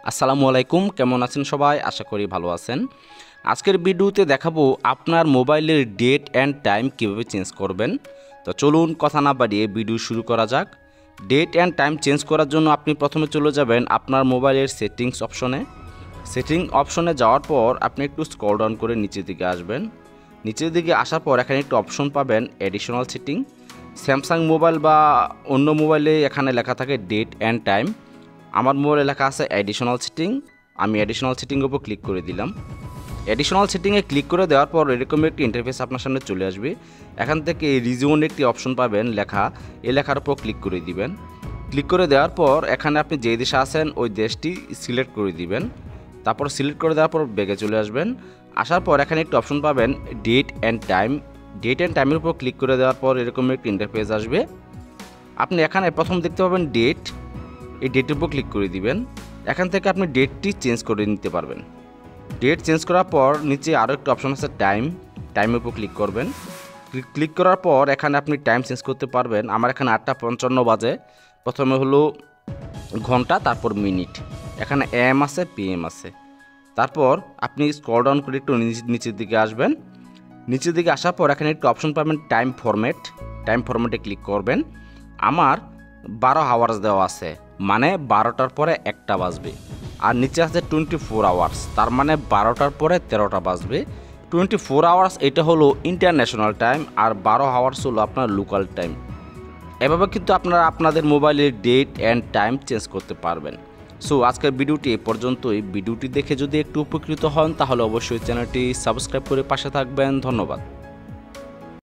আসসালামু আলাইকুম, কেমন আছেন সবাই? আশা করি ভালো আছেন। আজকের ভিডিওতে দেখাবো আপনার মোবাইলের ডেট অ্যান্ড টাইম কীভাবে চেঞ্জ করবেন। তো চলুন কথা না বাড়িয়ে ভিডিও শুরু করা যাক। ডেট অ্যান্ড টাইম চেঞ্জ করার জন্য আপনি প্রথমে চলে যাবেন আপনার মোবাইলের সেটিংস অপশনে। অপশনে যাওয়ার পর আপনি একটু স্ক্রল ডাউন করে নিচের দিকে আসবেন। নিচের দিকে আসার পর এখানে একটু অপশন পাবেন অ্যাডিশনাল সেটিং। স্যামসাং মোবাইল বা অন্য মোবাইলে এখানে লেখা থাকে ডেট অ্যান্ড টাইম। আমার মোবাইলে লেখা আছে অ্যাডিশনাল সেটিং। আমি অ্যাডিশনাল সেটিংয়ের উপর ক্লিক করে দিলাম। অ্যাডিশনাল সেটিংয়ে ক্লিক করে দেওয়ার পর এরকম একটি ইন্টারফেস আপনার সামনে চলে আসবে। এখান থেকে রিজিওন একটি অপশন পাবেন লেখা, এই লেখার উপর ক্লিক করে দিবেন। ক্লিক করে দেওয়ার পর এখানে আপনি যে দেশে আছেন ওই দেশটি সিলেক্ট করে দিবেন। তারপর সিলেক্ট করে দেওয়ার পর ব্যাগে চলে আসবেন। আসার পর এখানে একটি অপশন পাবেন date and time. Date and টাইমের উপর ক্লিক করে দেওয়ার পর এরকম একটি ইন্টারফেস আসবে। আপনি এখানে প্রথম দেখতে পাবেন ডেট, এই ডেটের উপর ক্লিক করে দিবেন। এখান থেকে আপনি ডেটটি চেঞ্জ করে নিতে পারবেন। ডেট চেঞ্জ করার পর নিচে আরও একটা অপশন আছে টাইমের উপর ক্লিক করবেন। ক্লিক করার পর এখানে আপনি টাইম চেঞ্জ করতে পারবেন। আমার এখানে 8:55 বাজে। প্রথমে হলো ঘন্টা, তারপর মিনিট। এখানে এম আছে, পিএম আছে। তারপর আপনি স্ক্রল ডাউন করে একটু নিচের দিকে আসবেন। নিচের দিকে আসার পর এখানে একটু অপশন পাবেন টাইম ফরম্যাটে ক্লিক করবেন। আমার 12 আওয়ার্স দেওয়া আছে, মানে 12টার পরে 1টা বাজবে। আর নিচে আছে 24 আওয়ার্স, তার মানে 12টার পরে 13টা বাজবে। 24 আওয়ার্স এটা হলো ইন্টারন্যাশনাল টাইম, আর 12 আওয়ার্স হলো আপনার লোকাল টাইম। এভাবে কিন্তু আপনারা আপনাদের মোবাইলের ডেট অ্যান্ড টাইম চেঞ্জ করতে পারবেন। সো আজকের ভিডিওটি এ পর্যন্তই। ভিডিওটি দেখে যদি একটু উপকৃত হন তাহলে অবশ্যই চ্যানেলটি সাবস্ক্রাইব করে পাশে থাকবেন। ধন্যবাদ।